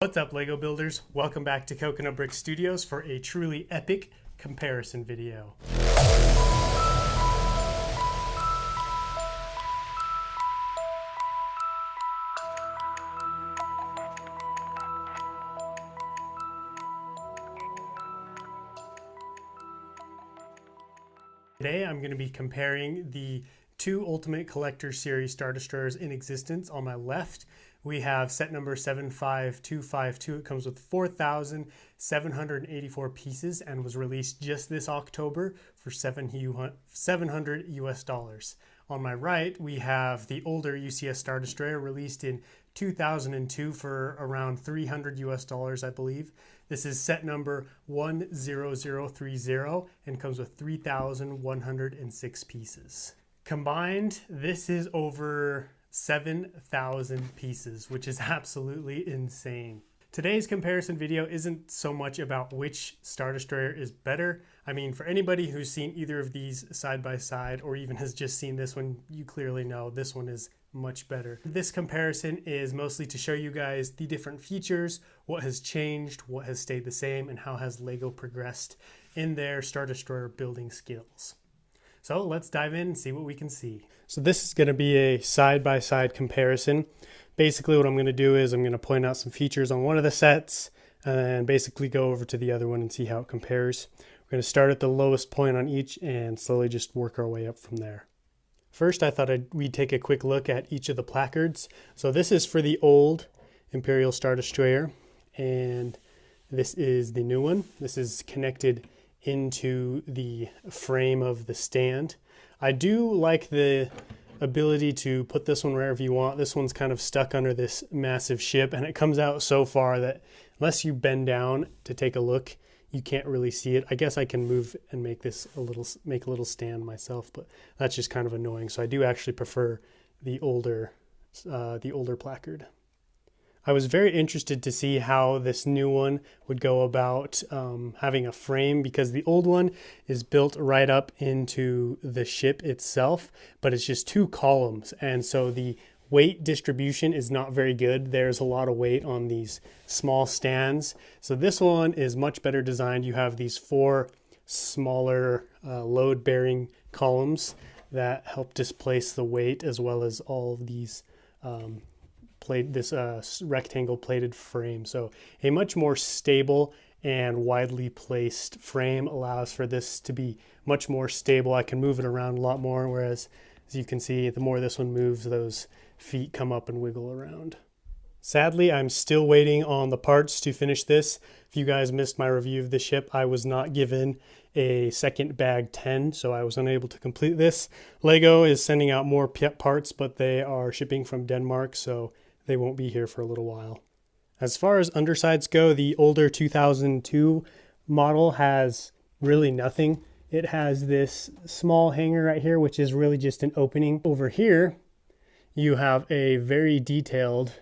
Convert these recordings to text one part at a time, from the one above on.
What's up, Lego builders? Welcome back to Coconut Brick Studios for a truly epic comparison video. Today I'm going to be comparing the two Ultimate Collector Series Star Destroyers in existence. On my left, we have set number 75252. It comes with 4,784 pieces and was released just this October for $700 US. On my right, we have the older UCS Star Destroyer released in 2002 for around $300 US, I believe. This is set number 10030 and comes with 3,106 pieces. Combined, this is over 7,000 pieces, which is absolutely insane. Today's comparison video isn't so much about which Star Destroyer is better. I mean, for anybody who's seen either of these side by side or even has just seen this one, you clearly know this one is much better. This comparison is mostly to show you guys the different features, what has changed, what has stayed the same, and how has Lego progressed in their Star Destroyer building skills. So let's dive in and see what we can see. So this is going to be a side-by-side comparison. Basically what I'm going to do is I'm going to point out some features on one of the sets and then basically go over to the other one and see how it compares. We're going to start at the lowest point on each and slowly just work our way up from there. First, I thought we'd take a quick look at each of the placards. So this is for the old Imperial Star Destroyer, and this is the new one. This is connected into the frame of the stand. I do like the ability to put this one wherever you want. This one's kind of stuck under this massive ship, and it comes out so far that unless you bend down to take a look, you can't really see it. I guess I can move and make this make a little stand myself, but that's just kind of annoying. So I do actually prefer the older placard. I was very interested to see how this new one would go about having a frame, because the old one is built right up into the ship itself, but it's just two columns. And so the weight distribution is not very good. There's a lot of weight on these small stands. So this one is much better designed. You have these four smaller load-bearing columns that help displace the weight, as well as all of these rectangle plated frame. So a much more stable and widely placed frame allows for this to be much more stable. I can move it around a lot more, whereas as you can see, the more this one moves, those feet come up and wiggle around. Sadly, I'm still waiting on the parts to finish this. If you guys missed my review of the ship, I was not given a second bag 10, so I was unable to complete this. Lego is sending out more parts, but they are shipping from Denmark, so they won't be here for a little while. As far as undersides go, the older 2002 model has really nothing. It has this small hanger right here, which is really just an opening. Over here, you have a very detailed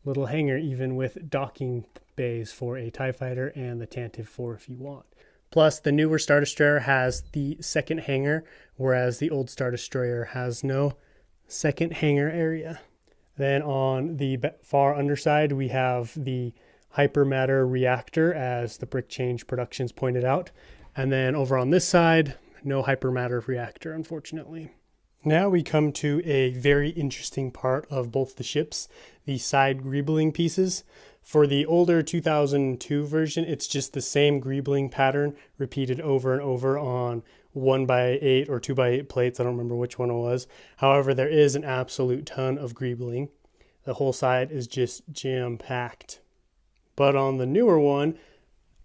little hanger, even with docking bays for a TIE Fighter and the Tantive 4 if you want. Plus, the newer Star Destroyer has the second hanger, whereas the old Star Destroyer has no second hanger area. Then on the far underside, we have the hypermatter reactor, as the Brick Change Productions pointed out. And then over on this side, no hypermatter reactor, unfortunately. Now we come to a very interesting part of both the ships, the side greebling pieces. For the older 2002 version, it's just the same greebling pattern repeated over and over on 1x8 or 2x8 plates. I don't remember which one it was. However, there is an absolute ton of greebling. The whole side is just jam-packed. But on the newer one,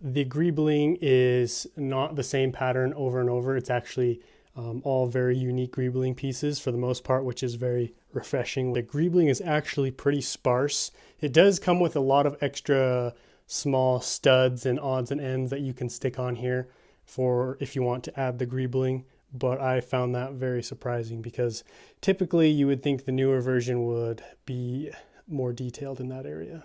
the greebling is not the same pattern over and over. It's actually all very unique greebling pieces for the most part, which is very refreshing. The greebling is actually pretty sparse. It does come with a lot of extra small studs and odds and ends that you can stick on here for if you want to add the greebling, but I found that very surprising because typically you would think the newer version would be more detailed in that area.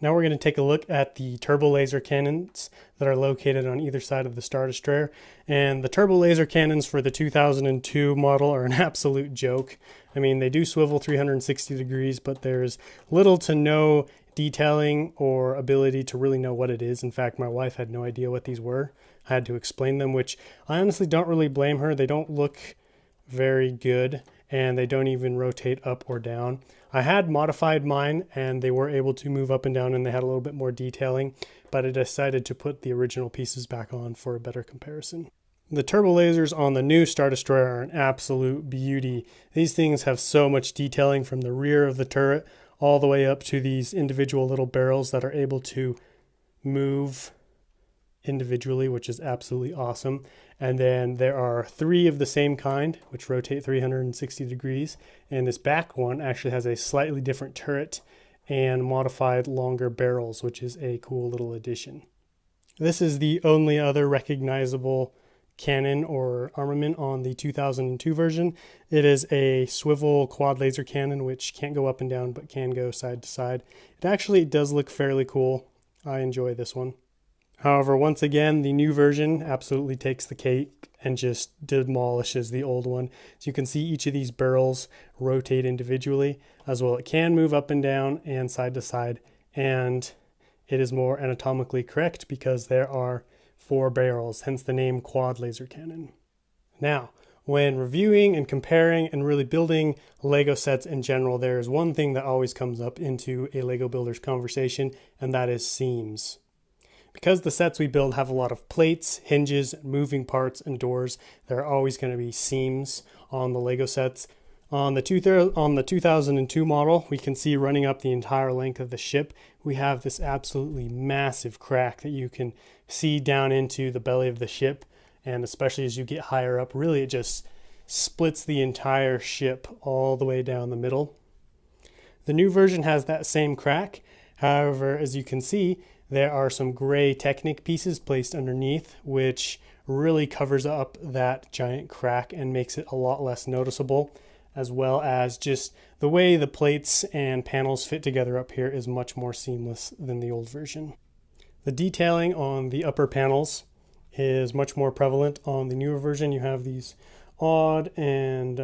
Now we're going to take a look at the turbo laser cannons that are located on either side of the Star Destroyer. And the turbo laser cannons for the 2002 model are an absolute joke. I mean, they do swivel 360 degrees, but there's little to no detailing or ability to really know what it is. In fact, my wife had no idea what these were. I had to explain them, which I honestly don't really blame her. They don't look very good, and they don't even rotate up or down. I had modified mine, and they were able to move up and down, and they had a little bit more detailing, but I decided to put the original pieces back on for a better comparison. The turbo lasers on the new Star Destroyer are an absolute beauty. These things have so much detailing from the rear of the turret all the way up to these individual little barrels that are able to move individually, which is absolutely awesome. And then there are 3 of the same kind, which rotate 360 degrees. And this back one actually has a slightly different turret and modified longer barrels, which is a cool little addition. This is the only other recognizable cannon or armament on the 2002 version. It is a swivel quad laser cannon, which can't go up and down, but can go side to side. It actually does look fairly cool. I enjoy this one. However, once again, the new version absolutely takes the cake and just demolishes the old one. So you can see each of these barrels rotate individually as well. It can move up and down and side to side, and it is more anatomically correct because there are 4 barrels, hence the name quad laser cannon. Now, when reviewing and comparing and really building Lego sets in general, there is one thing that always comes up into a Lego builder's conversation, and that is seams. Because the sets we build have a lot of plates, hinges, moving parts, and doors, there are always going to be seams on the Lego sets. On the 2002 model, we can see running up the entire length of the ship, we have this absolutely massive crack that you can see down into the belly of the ship. And especially as you get higher up, really it just splits the entire ship all the way down the middle. The new version has that same crack. However, as you can see, there are some gray Technic pieces placed underneath, which really covers up that giant crack and makes it a lot less noticeable, as well as just the way the plates and panels fit together up here is much more seamless than the old version. The detailing on the upper panels is much more prevalent. On the newer version, you have these odd and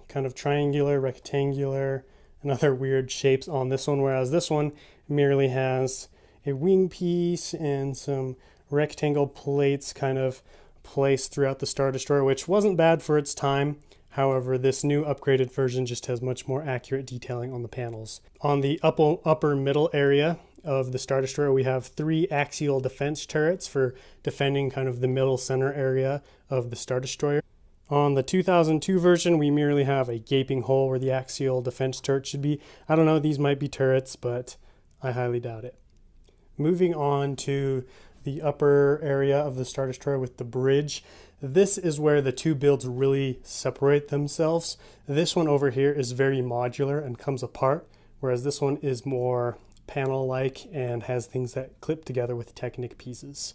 kind of triangular, rectangular, and other weird shapes on this one, whereas this one merely has a wing piece and some rectangle plates kind of placed throughout the Star Destroyer, which wasn't bad for its time. However, this new upgraded version just has much more accurate detailing on the panels. On the upper middle area of the Star Destroyer, we have 3 axial defense turrets for defending kind of the middle center area of the Star Destroyer. On the 2002 version, we merely have a gaping hole where the axial defense turret should be. I don't know, these might be turrets, but I highly doubt it. Moving on to the upper area of the Star Destroyer with the bridge. This is where the 2 builds really separate themselves. This one over here is very modular and comes apart, whereas this one is more panel-like and has things that clip together with Technic pieces.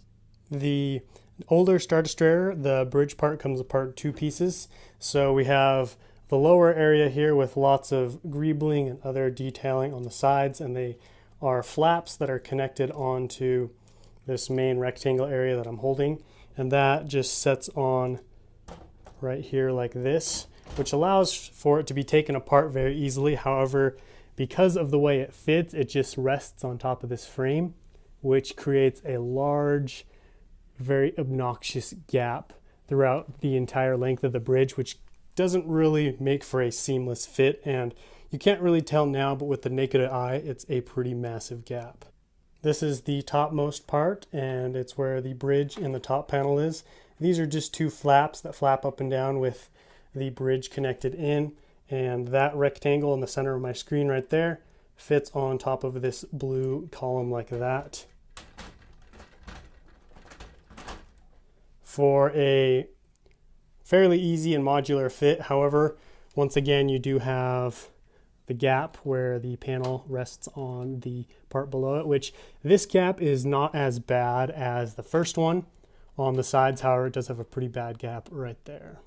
The older Star Destroyer, the bridge part comes apart in 2 pieces. So we have the lower area here with lots of greebling and other detailing on the sides, and they are flaps that are connected onto this main rectangle area that I'm holding, and that just sets on right here like this, which allows for it to be taken apart very easily. However, because of the way it fits, it just rests on top of this frame, which creates a large, very obnoxious gap throughout the entire length of the bridge, which doesn't really make for a seamless fit, and you can't really tell now, but with the naked eye, it's a pretty massive gap. This is the topmost part, and it's where the bridge in the top panel is. These are just 2 flaps that flap up and down with the bridge connected in, and that rectangle in the center of my screen right there fits on top of this blue column like that. For a fairly easy and modular fit, however, once again, you do have the gap where the panel rests on the part below it, which this gap is not as bad as the first one on the sides. However, it does have a pretty bad gap right there.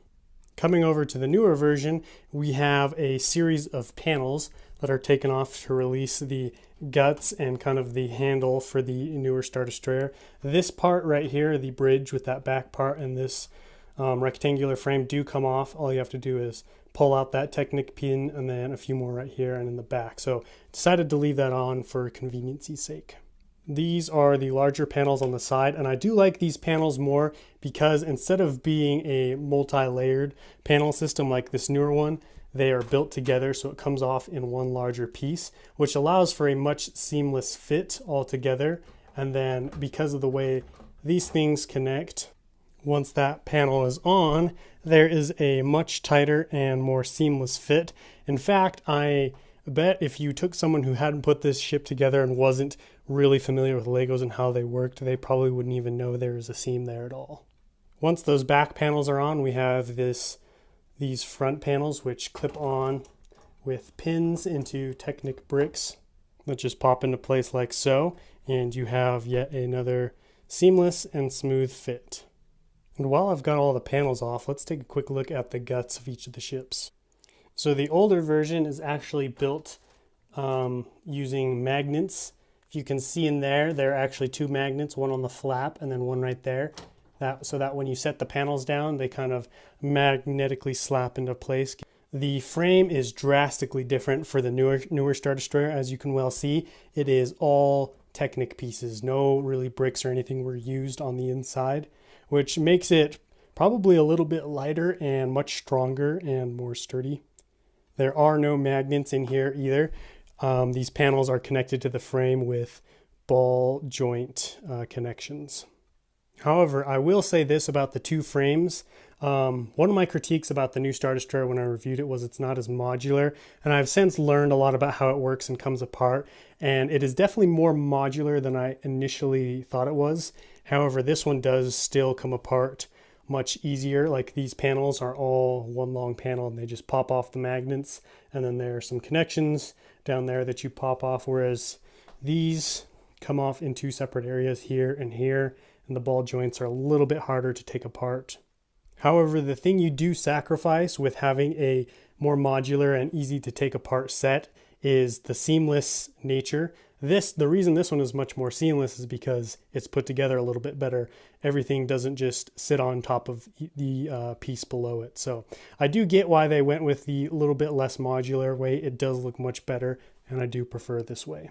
Coming over to the newer version, we have a series of panels that are taken off to release the guts and kind of the handle for the newer Star Destroyer. This part right here, the bridge with that back part and this rectangular frame do come off. All you have to do is pull out that Technic pin and then a few more right here and in the back. So decided to leave that on for convenience's sake. These are the larger panels on the side, and I do like these panels more because instead of being a multi-layered panel system like this newer one, they are built together so it comes off in one larger piece, which allows for a much seamless fit all together. And then because of the way these things connect, once that panel is on, there is a much tighter and more seamless fit. In fact, I bet if you took someone who hadn't put this ship together and wasn't really familiar with Legos and how they worked, they probably wouldn't even know there was a seam there at all. Once those back panels are on, we have these front panels which clip on with pins into Technic bricks that just pop into place like so, and you have yet another seamless and smooth fit. And while I've got all the panels off, let's take a quick look at the guts of each of the ships. So the older version is actually built using magnets. If you can see in there, there are actually two magnets, one on the flap and then one right there. So that when you set the panels down, they kind of magnetically slap into place. The frame is drastically different for the newer Star Destroyer. As you can well see, it is all Technic pieces. No really bricks or anything were used on the inside, which makes it probably a little bit lighter and much stronger and more sturdy. There are no magnets in here either. These panels are connected to the frame with ball joint connections. However, I will say this about the two frames. One of my critiques about the new Star Destroyer when I reviewed it was it's not as modular, and I've since learned a lot about how it works and comes apart, and it is definitely more modular than I initially thought it was. However, this one does still come apart much easier. Like these panels are all one long panel and they just pop off the magnets, and then there are some connections down there that you pop off, whereas these come off in two separate areas here, and the ball joints are a little bit harder to take apart. However, the thing you do sacrifice with having a more modular and easy to take apart set is the seamless nature. The reason this one is much more seamless is because it's put together a little bit better. Everything doesn't just sit on top of the piece below it. So I do get why they went with the little bit less modular way. It does look much better, and I do prefer this way.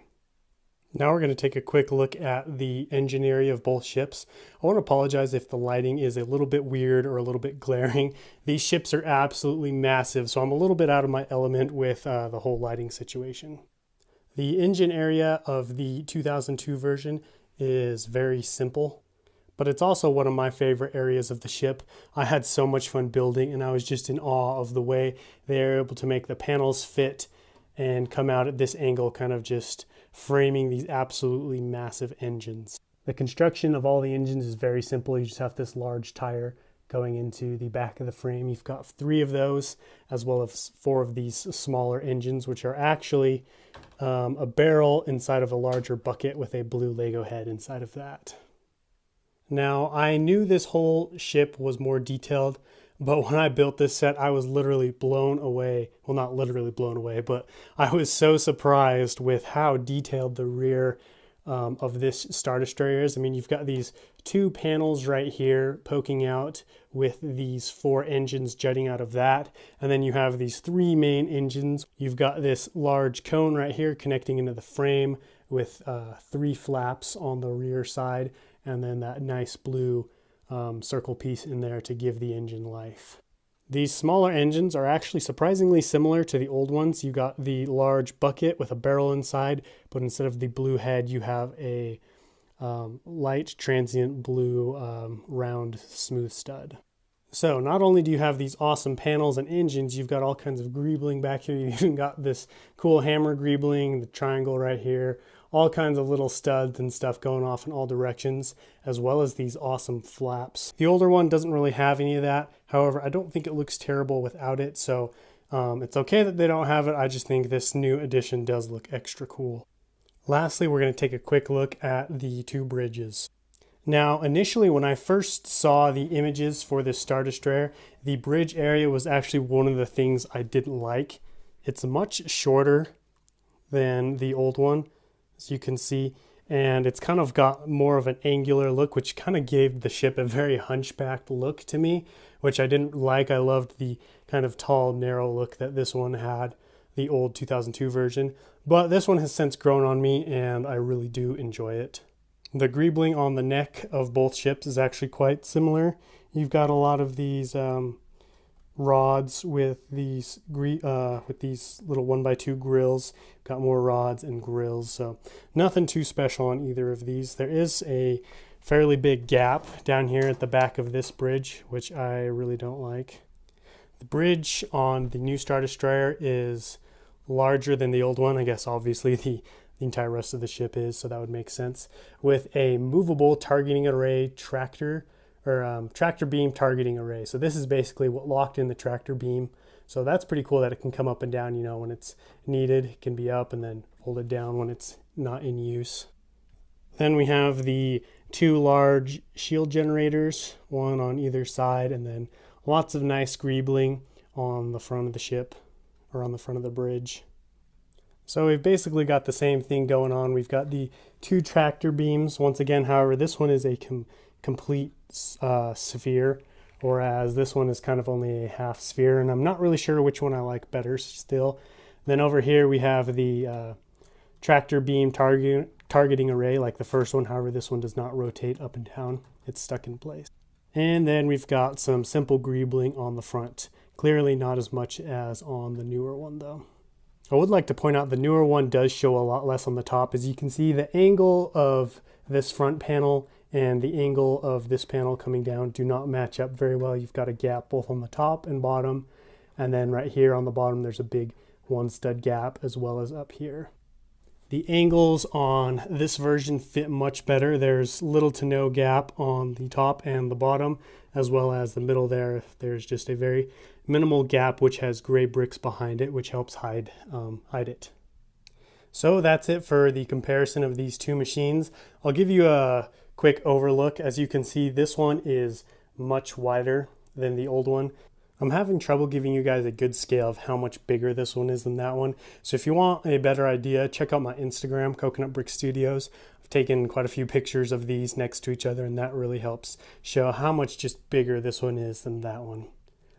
Now we're going to take a quick look at the engine area of both ships. I want to apologize if the lighting is a little bit weird or a little bit glaring. These ships are absolutely massive, so I'm a little bit out of my element with the whole lighting situation. The engine area of the 2002 version is very simple, but it's also one of my favorite areas of the ship. I had so much fun building, and I was just in awe of the way they are able to make the panels fit and come out at this angle, kind of just framing these absolutely massive engines. The construction of all the engines is very simple. You just have this large tire going into the back of the frame. You've got 3 of those, as well as 4 of these smaller engines, which are actually a barrel inside of a larger bucket with a blue Lego head inside of that. Now, I knew this whole ship was more detailed, but when I built this set, I was literally blown away. Well, not literally blown away, but I was so surprised with how detailed the rear of this Star Destroyer is. I mean, you've got these 2 panels right here poking out with these 4 engines jutting out of that. And then you have these 3 main engines. You've got this large cone right here connecting into the frame with 3 flaps on the rear side, and then that nice blue circle piece in there to give the engine life. These smaller engines are actually surprisingly similar to the old ones. You got the large bucket with a barrel inside, but instead of the blue head, you have a light transient blue round smooth stud. So not only do you have these awesome panels and engines, you've got all kinds of greebling back here. You've even got this cool hammer greebling, the triangle right here, all kinds of little studs and stuff going off in all directions, as well as these awesome flaps. The older one doesn't really have any of that. However, I don't think it looks terrible without it, so it's okay that they don't have it. I just think this new edition does look extra cool. Lastly, we're going to take a quick look at the 2 bridges. Now, initially when I first saw the images for this Star Destroyer, the bridge area was actually one of the things I didn't like. It's much shorter than the old one, as you can see, and it's kind of got more of an angular look, which kind of gave the ship a very hunchbacked look to me, which I didn't like. I loved the kind kind of tall, narrow look that this one had, the old 2002 version. But this one has since grown on me, and I really do enjoy it. The greebling on the neck of both ships is actually quite similar. You've got a lot of these rods with these little 1x2 grills. Got more rods and grills, so nothing too special on either of these. There is a fairly big gap down here at the back of this bridge, which I really don't like. The bridge on the new Star Destroyer is larger than the old one. I guess obviously the entire rest of the ship is, so that would make sense. With a movable targeting array tractor beam targeting array. So this is basically what locked in the tractor beam. So that's pretty cool that it can come up and down, you know, when it's needed. It can be up and then hold it down when it's not in use. Then we have the two large shield generators, one on either side, and then lots of nice greebling on the front of the ship, or on the front of the bridge. So we've basically got the same thing going on. We've got the two tractor beams. Once again, however, this one is a complete sphere, whereas this one is kind of only a half sphere, and I'm not really sure which one I like better still. Then over here we have the tractor beam targeting array like the first one. However, this one does not rotate up and down. It's stuck in place. And then we've got some simple greebling on the front. Clearly not as much as on the newer one though. I would like to point out the newer one does show a lot less on the top. As you can see, the angle of this front panel and the angle of this panel coming down do not match up very well. You've got a gap both on the top and bottom, and then right here on the bottom there's a big one stud gap as well as up here. The angles on this version fit much better. There's little to no gap on the top and the bottom, as well as the middle there. There's just a very minimal gap which has gray bricks behind it, which helps hide it. So that's it for the comparison of these two machines. I'll give you a quick overlook. As you can see, this one is much wider than the old one. I'm having trouble giving you guys a good scale of how much bigger this one is than that one. So if you want a better idea, check out my Instagram, Coconut Brick Studios. I've taken quite a few pictures of these next to each other, and that really helps show how much just bigger this one is than that one.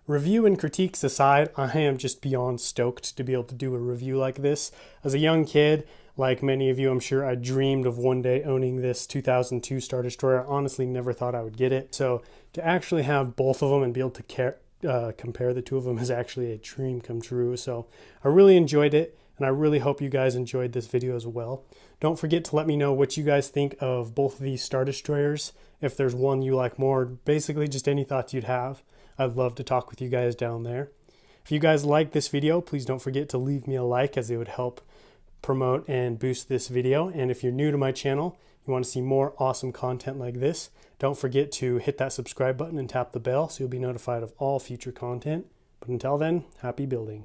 Review and critiques aside, I am just beyond stoked to be able to do a review like this. As a young kid, like many of you, I'm sure I dreamed of one day owning this 2002 Star Destroyer. I honestly never thought I would get it. So to actually have both of them and be able to compare the two of them is actually a dream come true. So I really enjoyed it, and I really hope you guys enjoyed this video as well. Don't forget to let me know what you guys think of both of these Star Destroyers. If there's one you like more, basically just any thoughts you'd have. I'd love to talk with you guys down there. If you guys like this video, please don't forget to leave me a like, as it would help promote and boost this video. And if you're new to my channel, you want to see more awesome content like this, don't forget to hit that subscribe button and tap the bell so you'll be notified of all future content. But until then, happy building.